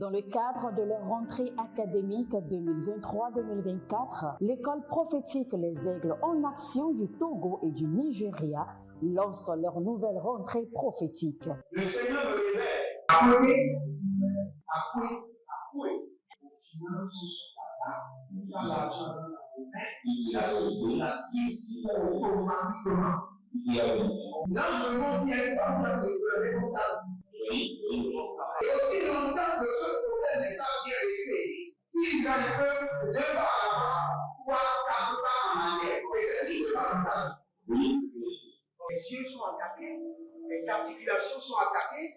Dans le cadre de leur rentrée académique 2023-2024, l'école prophétique Les Aigles en Action du Togo et du Nigeria lance leur nouvelle rentrée prophétique. Le Seigneur me révèle. Appuyez. Au final, il a l'argent dans la automatiquement. Là, je monte bien comme ça. Et aussi longtemps que ce problème n'est pas bien réglé, il y a un peu de pas à pouvoir quatre pas en arrière. Et c'est pas ça. Les yeux sont attaqués, les articulations sont attaquées.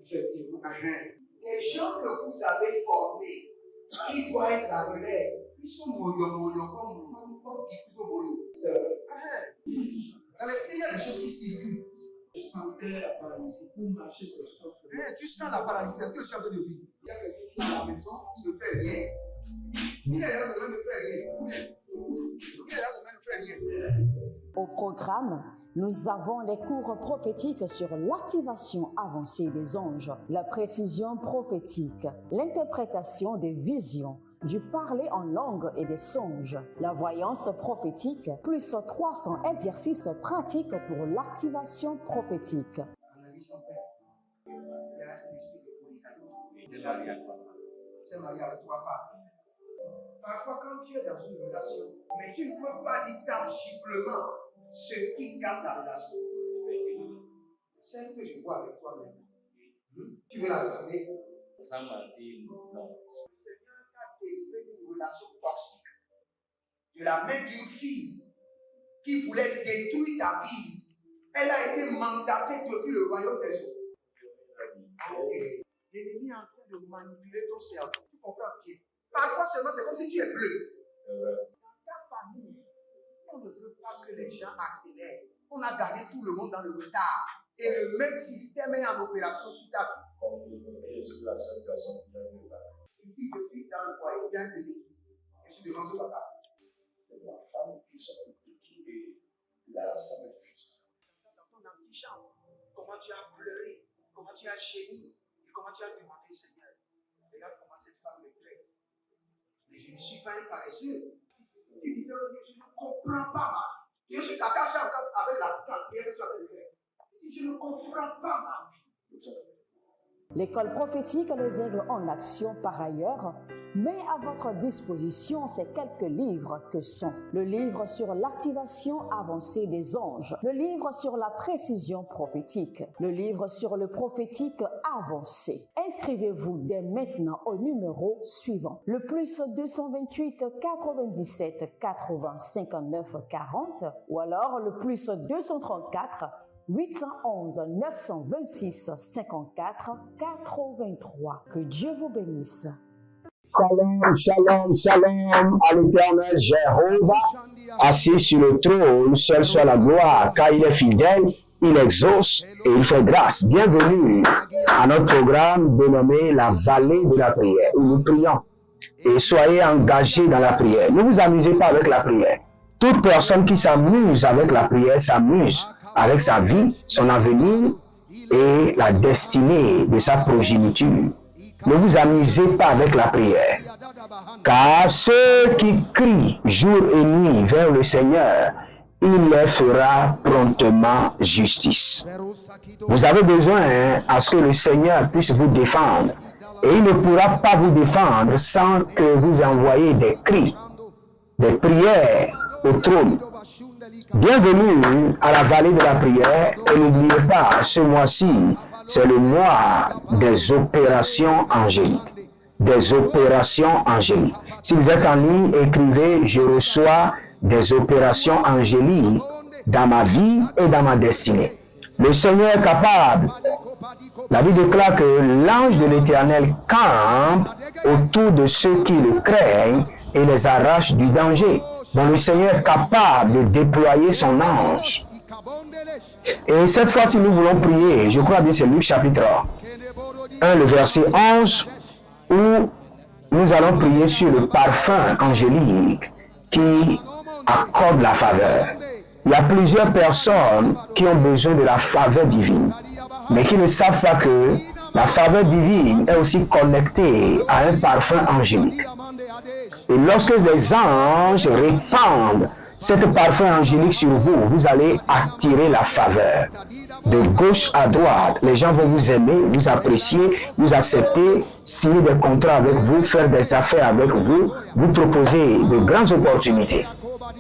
Effectivement. Les gens que vous avez formés, qui doivent être la relève, ils sont moyo comme plutôt moyo. C'est vrai. Il y a des choses qui circulent. Je sentais la paralysie pour marcher sur ce corps. Tu sens la paralysie, c'est ce que je suis en train de dire. Il y a quelqu'un qui est à la maison, il ne fait rien. Il est là, il ne fait rien. Il est là, il ne fait rien. Au programme, nous avons les cours prophétiques sur l'activation avancée des anges, la précision prophétique, l'interprétation des visions, du parler en langue et des songes, la voyance prophétique, plus 300 exercices pratiques pour l'activation prophétique. Analyse ton père. Il y a un esprit de polygamy. C'est marié avec trois femmes. Parfois, quand tu es dans une relation, mais tu ne peux pas dire tangiblement ce qui garde la relation. Celle que je vois avec toi-même. Tu veux la garder? Sans mentir, non. Délivré d'une relation toxique de la main d'une fille qui voulait détruire ta vie. Elle a été mandatée depuis le royaume des eaux. L'ennemi est en train de manipuler ton cerveau. Tu comprends bien? Parfois seulement, c'est comme si tu es bleu. Dans ta famille, on ne veut pas que les gens accélèrent. On a gardé tout le monde dans le retard. Et le même système est en opération sur ta vie. Une fille de fille dans le foyer, bien déséquilibrée. Je suis devant ce papa. C'est ma femme qui s'occupe de tout et là, ça me frustre. Dans ton antichambre, comment tu as pleuré, comment tu as gémi et comment tu as demandé au Seigneur. Regarde comment cette femme me traite. Mais je ne suis pas un paresseux. Tu disais, je ne comprends pas ma vie. Je suis attaché avec la prière que tu as fait de faire. Je ne comprends pas ma vie. L'école prophétique Les Aigles en Action, par ailleurs, met à votre disposition ces quelques livres que sont le livre sur l'activation avancée des anges, le livre sur la précision prophétique, le livre sur le prophétique avancé. Inscrivez-vous dès maintenant au numéro suivant, le plus 228 97 80 59 40 ou alors le plus 234 811 926 54 83. Que Dieu vous bénisse. Shalom, shalom, shalom à l'éternel Jéhovah, assis sur le trône, seul soit la gloire, car il est fidèle, il exauce et il fait grâce. Bienvenue à notre programme dénommé la vallée de la prière, où nous prions. Et soyez engagés dans la prière. Ne vous amusez pas avec la prière. Toute personne qui s'amuse avec la prière s'amuse avec sa vie, son avenir et la destinée de sa progéniture. Ne vous amusez pas avec la prière, car ceux qui crient jour et nuit vers le Seigneur, il leur fera promptement justice. Vous avez besoin à ce que le Seigneur puisse vous défendre, et il ne pourra pas vous défendre sans que vous envoyiez des cris, des prières au trône. Bienvenue à la vallée de la prière et n'oubliez pas, ce mois-ci, c'est le mois des opérations angéliques. Des opérations angéliques. Si vous êtes en ligne, écrivez « Je reçois des opérations angéliques dans ma vie et dans ma destinée ». Le Seigneur est capable. La Bible déclare que l'ange de l'Éternel campe autour de ceux qui le craignent et les arrache du danger. Donc le Seigneur est capable de déployer son ange. Et cette fois-ci, nous voulons prier. Je crois bien c'est Luc chapitre 1, le verset 11, où nous allons prier sur le parfum angélique qui accorde la faveur. Il y a plusieurs personnes qui ont besoin de la faveur divine, mais qui ne savent pas que la faveur divine est aussi connectée à un parfum angélique. Et lorsque les anges répandent cet parfum angélique sur vous, vous allez attirer la faveur. De gauche à droite, les gens vont vous aimer, vous apprécier, vous accepter, signer des contrats avec vous, faire des affaires avec vous, vous proposer de grandes opportunités.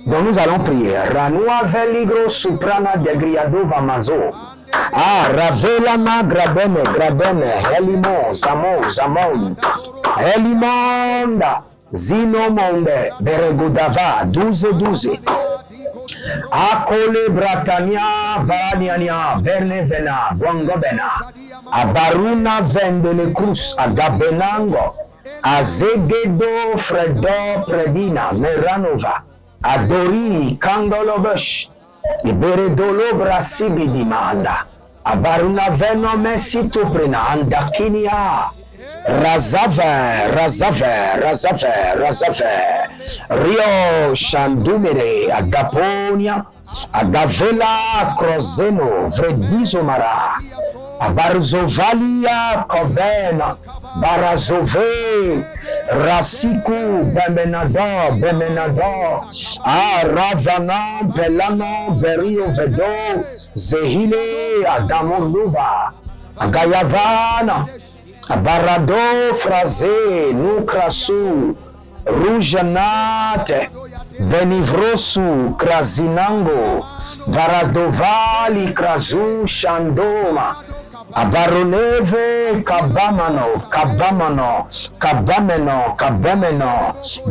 Donc nous allons prier. Ranua veligro suprana degriado vamazo. Ah, ravelama grabene, helimo, zamon, helimonda, zinomonde, beregodava, 12. Akole bratania, varaniania, bernevena, guangobena, abaruna vendele cruz, agabenango, azegedo, fredo, predina, meranova, adori, kangolobosh, iberedolo brasibi dimanda, abaruna veno mesito prena, andakinia, razave, Rio Shandumere, Agaponia, Agavela, Crozeno, Vredizomara, Abarzovalia, Covena, Barazove, Rasiku, Bemenado, Ravana, Belano, Berio Vedo, Zehile, Agamonduva, Agayavana, Barado, Fraze, Nukrasu, Rujanate, Benivrosu, Krasinango, Baradovali, Krasu, Shandoma, Abaroneve, Kabameno,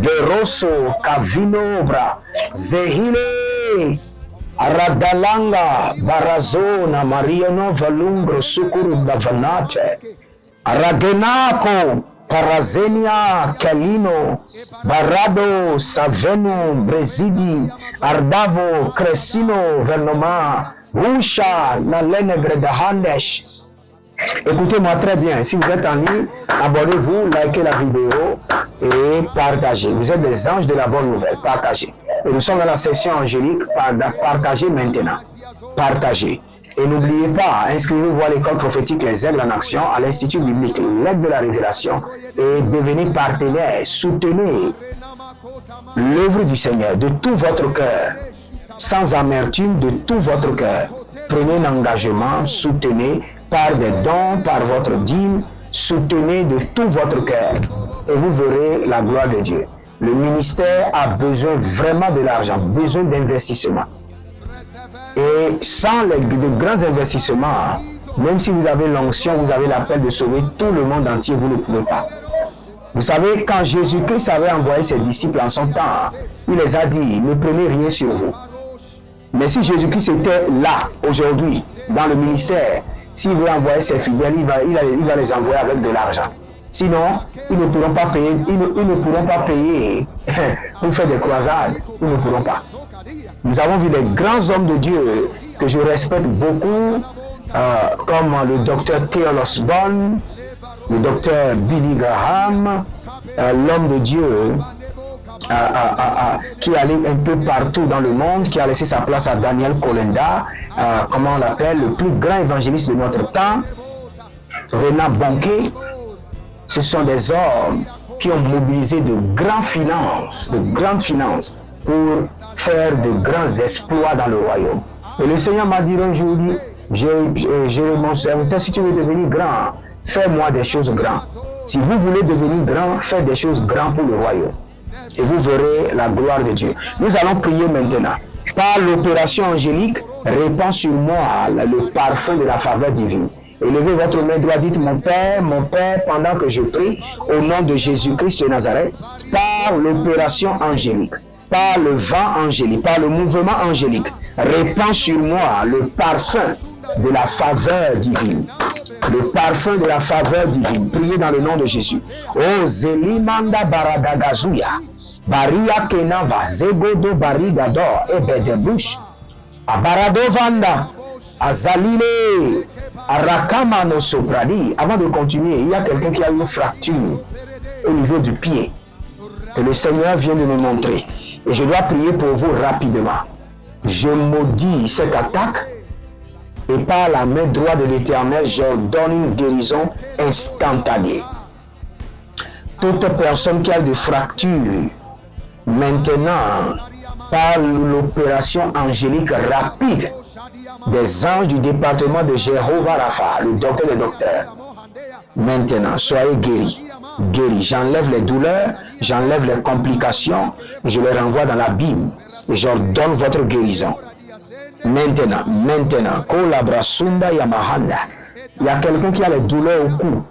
Geroso, Kavinobra, Zehile, Aradalanga, Barazona, Mariano, Valumbro, Sukuru, Bavanate, Aragenako, Parazenia, Calino, Barado, Saveno, Brezidi, Ardavo, Crescino, Vernoma, Usha, Nalenegre de Handesh. Écoutez-moi très bien. Si vous êtes en ligne, abonnez-vous, likez la vidéo et partagez. Vous êtes des anges de la bonne nouvelle. Partagez. Et nous sommes dans la session angélique. Partagez maintenant. Partagez. Et n'oubliez pas, inscrivez-vous à l'école prophétique Les Aigles en Action, à l'Institut biblique L'Aigle de la Révélation et devenez partenaire, soutenez l'œuvre du Seigneur de tout votre cœur, sans amertume, de tout votre cœur. Prenez un engagement, soutenez par des dons, par votre dîme, soutenez de tout votre cœur et vous verrez la gloire de Dieu. Le ministère a besoin vraiment de l'argent, besoin d'investissement. Et sans de grands investissements, même si vous avez l'onction, vous avez l'appel de sauver tout le monde entier, vous ne pouvez pas. Vous savez, quand Jésus-Christ avait envoyé ses disciples en son temps, il les a dit, ne prenez rien sur vous. Mais si Jésus-Christ était là, aujourd'hui, dans le ministère, s'il veut envoyer ses fidèles, il va les envoyer avec de l'argent. Sinon, ils ne pourront pas payer, pour faire des croisades, ils ne pourront pas. Nous avons vu les grands hommes de Dieu que je respecte beaucoup, comme le docteur Theo Osborne, le docteur Billy Graham, l'homme de Dieu qui allait un peu partout dans le monde, qui a laissé sa place à Daniel Kolenda, comment on l'appelle, le plus grand évangéliste de notre temps, Renat Bonquet. Ce sont des hommes qui ont mobilisé de grandes finances pour faire de grands exploits dans le royaume. Et le Seigneur m'a dit un jour, mon serviteur, si tu veux devenir grand, fais-moi des choses grandes. Si vous voulez devenir grand, faites des choses grandes pour le royaume. Et vous verrez la gloire de Dieu. Nous allons prier maintenant. Par l'opération angélique, répand sur moi le parfum de la faveur divine. Élevez votre main droite, dites mon Père, pendant que je prie, au nom de Jésus-Christ de Nazareth, par l'opération angélique, par le vent angélique, par le mouvement angélique, répand sur moi le parfum de la faveur divine. Le parfum de la faveur divine. Priez dans le nom de Jésus. Oh, Zelimanda Baradagazuya, Baria Kenava, Zegodo Barigador, Ebedebush, Abaradovanda, Azalile, Arakama Sopradi. Avant de continuer, il y a quelqu'un qui a une fracture au niveau du pied que le Seigneur vient de me montrer. Et je dois prier pour vous rapidement. Je maudis cette attaque et par la main droite de l'Éternel, j'ordonne une guérison instantanée. Toute personne qui a des fractures, maintenant, par l'opération angélique rapide des anges du département de Jéhovah Rapha, le docteur des docteurs, maintenant, soyez guéris. Guéris. J'enlève les douleurs, j'enlève les complications, je les renvoie dans l'abîme et j'ordonne votre guérison. Maintenant, Kolabrasunda Yamahanda. Il y a quelqu'un qui a les douleurs au cou.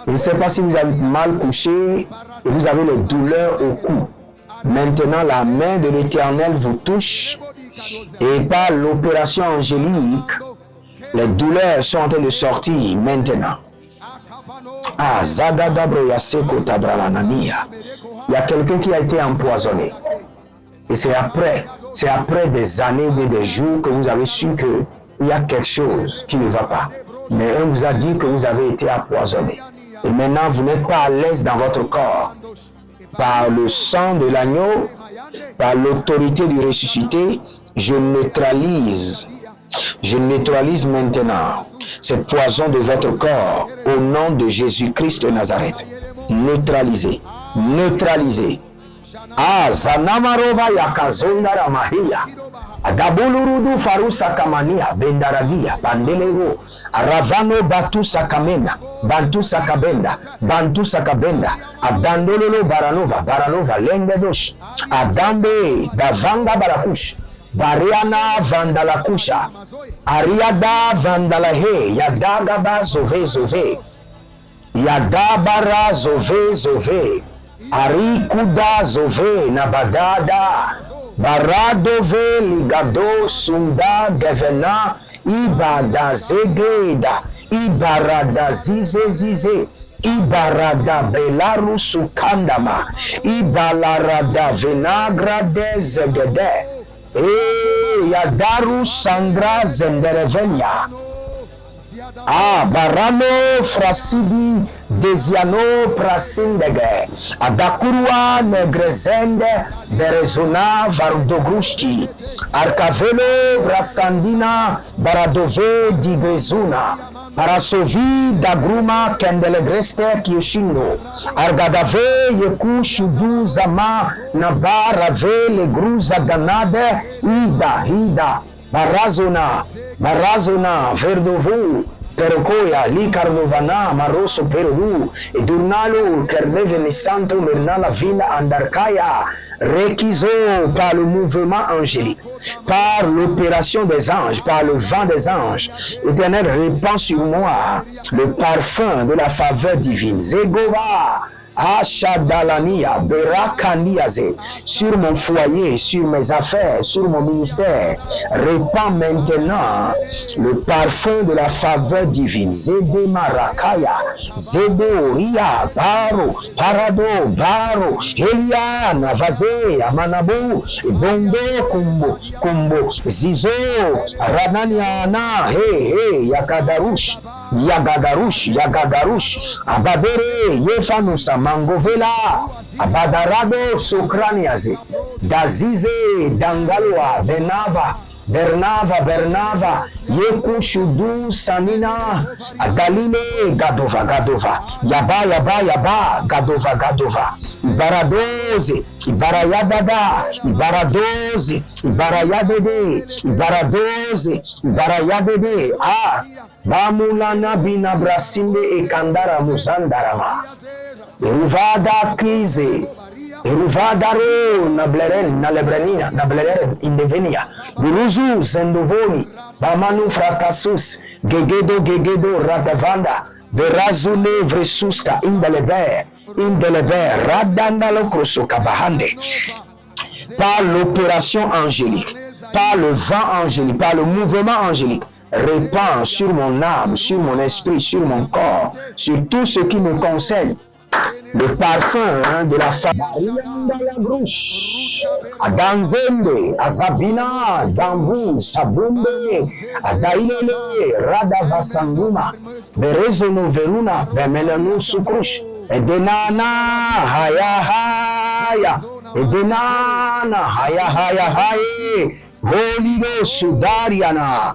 Je ne sais pas si vous avez mal couché et vous avez les douleurs au cou. Maintenant, la main de l'Éternel vous touche et par l'opération angélique, les douleurs sont en train de sortir maintenant. Ah, Zagadabro Yaseko Tabralanania. Il y a quelqu'un qui a été empoisonné. Et c'est après des années ou des jours que vous avez su qu'il y a quelque chose qui ne va pas. Mais on vous a dit que vous avez été empoisonné. Et maintenant, vous n'êtes pas à l'aise dans votre corps. Par le sang de l'agneau, par l'autorité du ressuscité, je neutralise maintenant cette poison de votre corps au nom de Jésus-Christ de Nazareth. Neutralisez. Ah, Zanamarova Yakazondara Mahia. Adabulurudu Farusa Kamania, Bendaragia, Bandelego, Ravano Batu Sakamena, Bantu Sakabenda, Adandololo Baranova, Lengedosh, Adambe, Davanga Barakush, Bariana Vandalakusha, Ariada Vandalahe, Yadagaba Zove, Yadabara Zove, Arikuda Zove, Nabadada, Baradove Ligado Sunda Devena Ibada Zegeda Ibarada Zize Ibarada Belaru Sukandama Ibalarada Venagra de Zegede Yadaru Sandra Zenderevenia. Ah, Barano Frasidi Desiano Prasindege Adakurwa Negrezende Berezona Vardogrushki Arkavelo Brasandina Baradove Digrezuna Parasovi Dagruma Kendelegreste Kiyoshino Argadave Yeku Shubu Zama Nabarave Legruza Danade Ida Barazona Verdovu Perocoia, Licarnovana, Maroso Peru, e Durnalo, Kernevene Santo, Mernala Vina, Andarkaya, requiso par le mouvement angélique, par l'opération des anges, par le vent des anges. Éternel, répand sur moi le parfum de la faveur divine. Zegova. Ashadalania, Berakaniaze, sur mon foyer, sur mes affaires, sur mon ministère, répand maintenant le parfum de la faveur divine. Zebe Marakaya, Zebe Oria, Baro, Parado, Baro, Elia, Navaze, Amanabo, Bondo, Kumbo, Zizo, Rananiana, Yakadarush, Abadere, Yefanusa, Mangovela, Abadarado, Sokraniaze, Dazize, Dangalwa, Bernava, Yeku Shudu, Sanina, Adalile, Gadova, Yaba, Gadova, Ibaradoze, Ibarayadede, ah, Bamulana Binabrasinde e Kandara Muzandarama, Ruvada Kize, Ruvadaro Nableren Indevenia, Buruzu Zendovoni, Bamanu Fratasus, Gegedo Radavanda, Berazune Vresuska, Indeleber, Radandalo Krosokabahande, par l'opération angélique, par le vent angélique, par le mouvement angélique, répand sur mon âme, sur mon esprit, sur mon corps, sur tout ce qui me concerne. Le parfum de la femme. Adanzende, Azabina, Dambu, Sabumbe, Adailele, Radavasanguma, Berezono Veruna, Bemelanu Sukrush, Edenana, Haya, Edenana, Haya, Holigo Sudariana,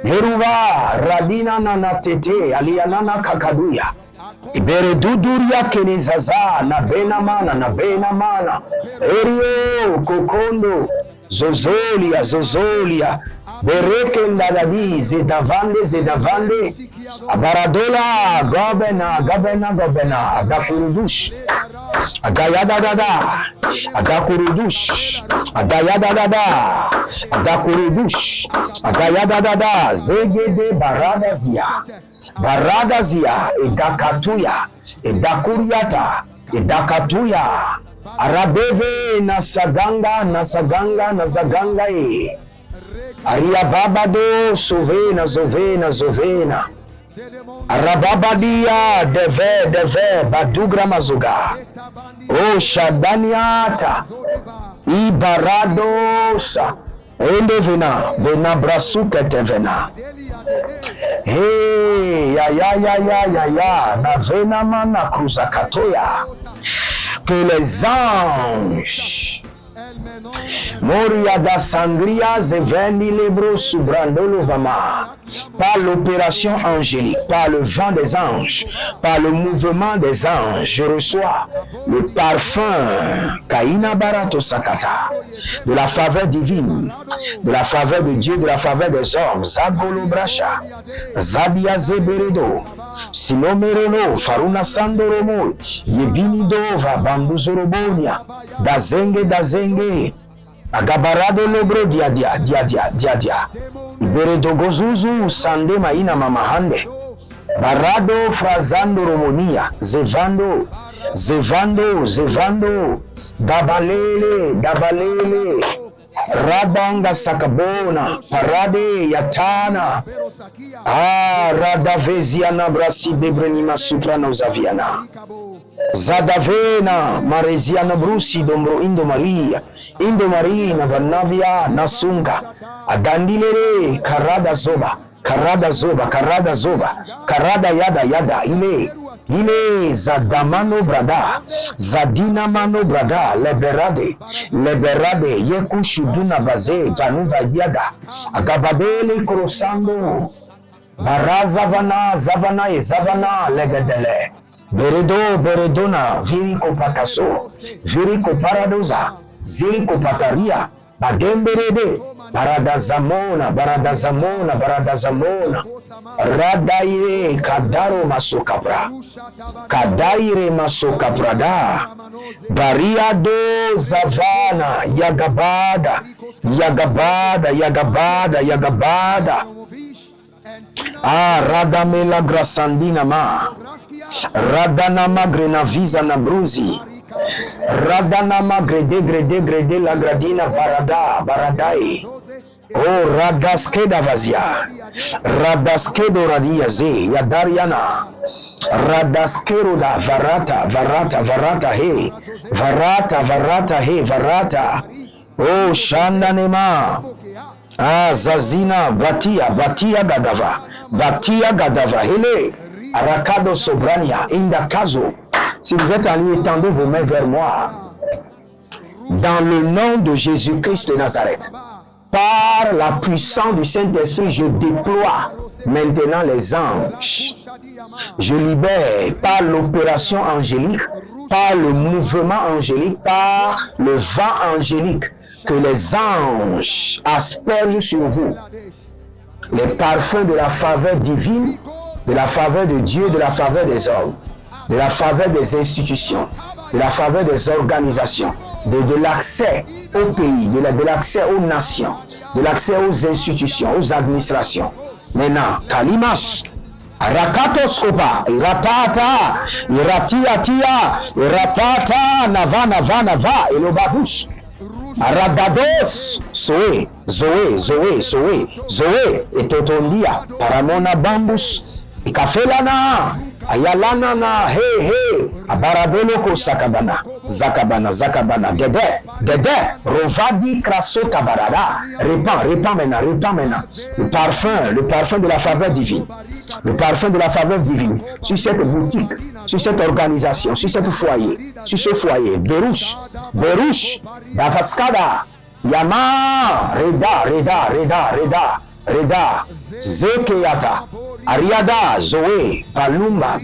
Heruva, Radina Nanatete, Alianana Kakaduya, Ibereduduria Kenizaza, Nabena Mana, Erio, Kokondo, Zozolia, Berekendadadi, Zedavande, Abaradola, Gobena, Agakurudush, Agayadadada, Agakurudush, Agayadadada, Zegede Baradazia, Edakatuya, Edakuriata, Edakatuya, Arabeve, Nasaganga, Aria Babado, Zovena, Arababadia, Deve, Badugra Mazuga, O Shadaniata, Ibaradosa, Endevena, Benabrasuka Tevena. Hey, ya, Navena Mana Cruzakatoya, que les anges, Moria da Sangria, Zeveni Lebro Subrandolo Vama, par l'opération angélique, par le vent des anges, par le mouvement des anges, je reçois le parfum Kaina Barato Sakata, de la faveur divine, de la faveur de Dieu, de la faveur des hommes, Zabolo Bracha, Zabia Zeberedo, Silomerono, Faruna Sandoromo, Yebinidova, Bambuzorobonia, Dazenge, Agabarado Lobro Diadia, Iberedo Gozuzu, Sande Maina Mamahande, Barado Frazando Romonia, Zevando, Dabalele, Radanga Sakabona, Parade Yatana, Radaveziana Brasi Debrenima Suprano Zaviana, Zadavena, Mareziana Brusi, Dombro Indomaria, Vanavia, Nasunga, Agandilere, Karada Zoba, Karada Yada, Ile Zadamano Brada, Zadina Mano Brada, Leberade, Yekushuduna Baze, Januva Yada, Agabadele Korosando, Zavana, Legedele, Beredona, Virico Pataso, Virico Paradoza, Zirico Pataria, Bagemberede, Baradazamona, Radaire, Kadaro Masokaprada, Bariado Zavana, Yagabada, Radamela Grasandina Ma, Radanama Grenaviza Nabruzi, Radanama Grede la Gradina Baradai, Oh Radaskeda Vazia, Radaskedo Radiaze, Yadariana, Radaskero da Varata, Oh Shandanema, Zazina, Batia Gadava, Hele, Arakado Sobrania, Indakazo. Si vous êtes allé, étendez vos mains vers moi. Dans le nom de Jésus-Christ de Nazareth, par la puissance du Saint-Esprit, je déploie maintenant les anges. Je libère par l'opération angélique, par le mouvement angélique, par le vent angélique, que les anges aspergent sur vous les parfums de la faveur divine, de la faveur de Dieu, de la faveur des hommes, de la faveur des institutions, de la faveur des organisations, de l'accès au pays, de l'accès aux nations, de l'accès aux institutions, aux administrations. Maintenant, Kalimas, Rakatoskopa, Iratata, Iratiatia, Iratata, Nava, Elobabush, Aradados, Zoé, et Totondia, Paramona Bambus, et Kafelana, Ayalanana, hey, Abaradoloko Zakabana, Dede, Rovadi Kraso Tabarada, répand maintenant, le parfum de la faveur divine, sur cette boutique, sur cette organisation, sur ce foyer, Berouche, Davaskada, Yama, Reda, Zekeyata, Ariada, Zoé, Balumba,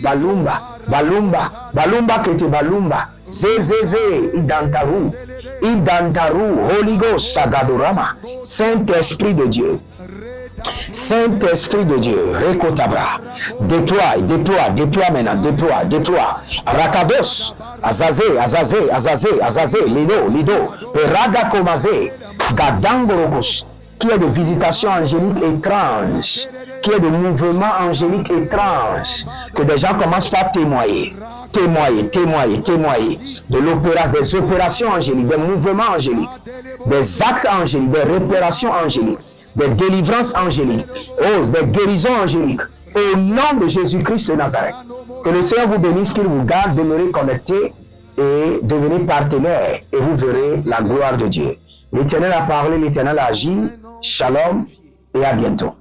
Kete Balumba, Zezeze, Idantaru, Holy Ghost, Sagadorama, Saint-Esprit de Dieu. Saint-Esprit de Dieu, Rekotabra, déploie maintenant, déploie. Rakados, Azazé, Lido, Perada Komazé, Gadangorokus, qui est de visitation angélique étrange, qui est de mouvement angélique étrange, que des gens commencent par témoigner des opérations angéliques, des mouvements angéliques, des actes angéliques, des réparations angéliques, des délivrances angéliques, des guérisons angéliques, au nom de Jésus-Christ de Nazareth. Que le Seigneur vous bénisse, qu'il vous garde, demeurez connectés et devenez partenaires, et vous verrez la gloire de Dieu. L'Éternel a parlé, l'Éternel a agi. Shalom et à bientôt.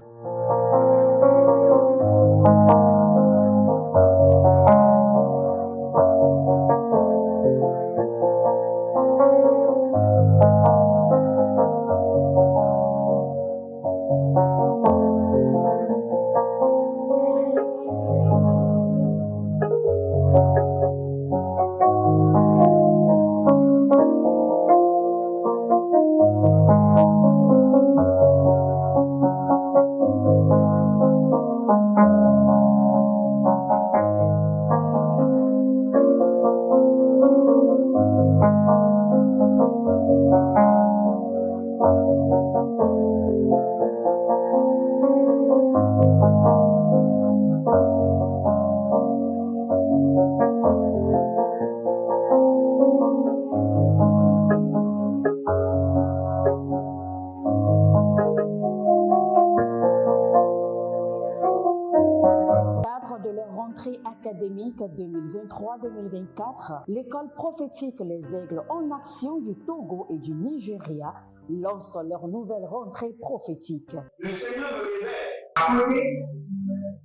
Académique 2023-2024, l'école prophétique Les Aigles en Action du Togo et du Nigeria lance leur nouvelle rentrée prophétique. Le Seigneur me révèle.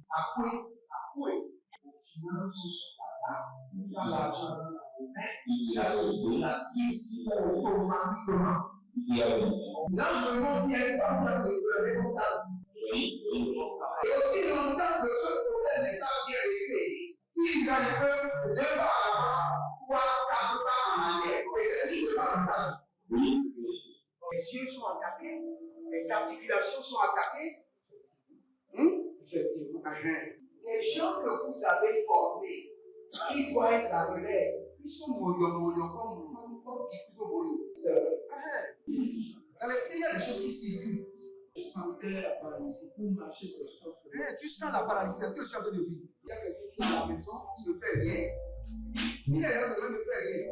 Appelez. Dans l'argent, la vie, automatiquement. Là, je me montre bien comme ça, je le responsable. Et aussi longtemps que ce problème n'est pas bien réglé, il y a un peu de pas à l'avant, 3, 4 pas en arrière. Et c'est ce qui se passe comme ça. Les yeux sont attaqués, les articulations sont attaquées. Effectivement. Les gens que vous avez formés, qui doivent être la relève, ils sont moyo comme Kikuto Moyo. C'est vrai. Il y a des choses qui circulent. Je sentais la paralysie pour marcher sur ce corps. Tu sens la paralysie, c'est ce que je suis en train de dire. Il y a quelqu'un qui est à la maison, qui ne fait rien. Il est là, ça ne fait rien.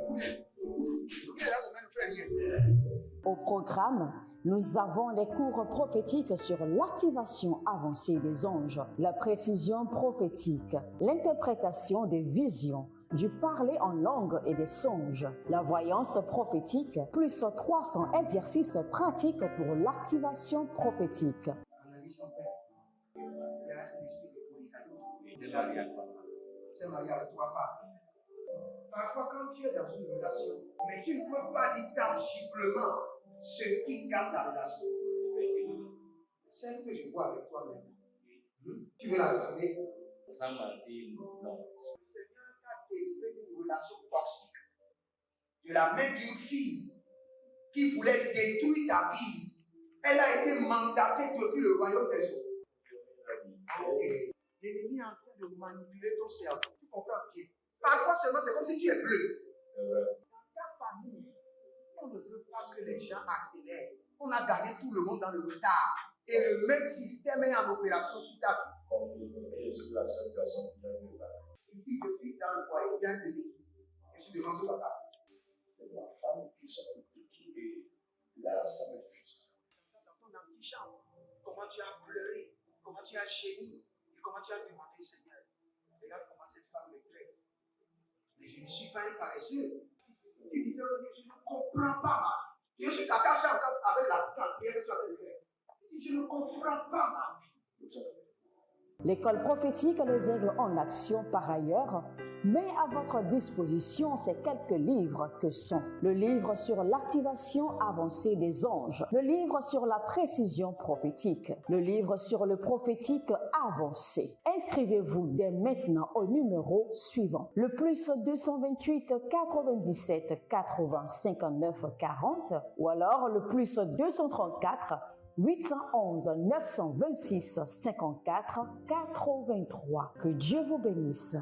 Au programme, nous avons les cours prophétiques sur l'activation avancée des anges, la précision prophétique, l'interprétation des visions, du parler en langue et des songes, la voyance prophétique, plus 300 exercices pratiques pour l'activation prophétique. Analyse ton père. Il y a un esprit de polygamie. C'est marié avec 3 femmes. Parfois, quand tu es dans une relation, mais tu ne peux pas dire tangiblement ce qui garde la relation. C'est ce que je vois avec toi maintenant. Tu veux la garder? Sans mentir, non. Délivré d'une relation toxique de la main d'une fille qui voulait détruire ta vie. Elle a été mandatée depuis le royaume des eaux. L'ennemi est en train de manipuler ton cerveau. Tu comprends bien? Parfois seulement, c'est comme si tu es bleu. C'est vrai. Dans ta famille, on ne veut pas que les gens accélèrent. On a gardé tout le monde dans le retard. Et le même système est en opération sur ta vie. Je suis la seule personne qui a une balle. Une fille de fille dans le foyer, il y a un déséquilibre. Je suis devant ce papa. C'est ma femme qui s'occupe de tout et là, ça me frustre. Dans ton antichambre, comment tu as pleuré, comment tu as gémi et comment tu as demandé au Seigneur. Regarde comment cette femme me traite. Mais je ne suis pas un paresseux. Tu disais que je ne comprends pas ma vie. Je suis attaché encore avec la prière que tu as fait faire. Je ne comprends pas ma vie. L'école prophétique Les Aigles en Action par ailleurs met à votre disposition ces quelques livres que sont le livre sur l'activation avancée des anges, le livre sur la précision prophétique, le livre sur le prophétique avancé. Inscrivez-vous dès maintenant au numéro suivant, le plus 228 97 80 59 40 ou alors le plus 234 811 926 54 83. Que Dieu vous bénisse.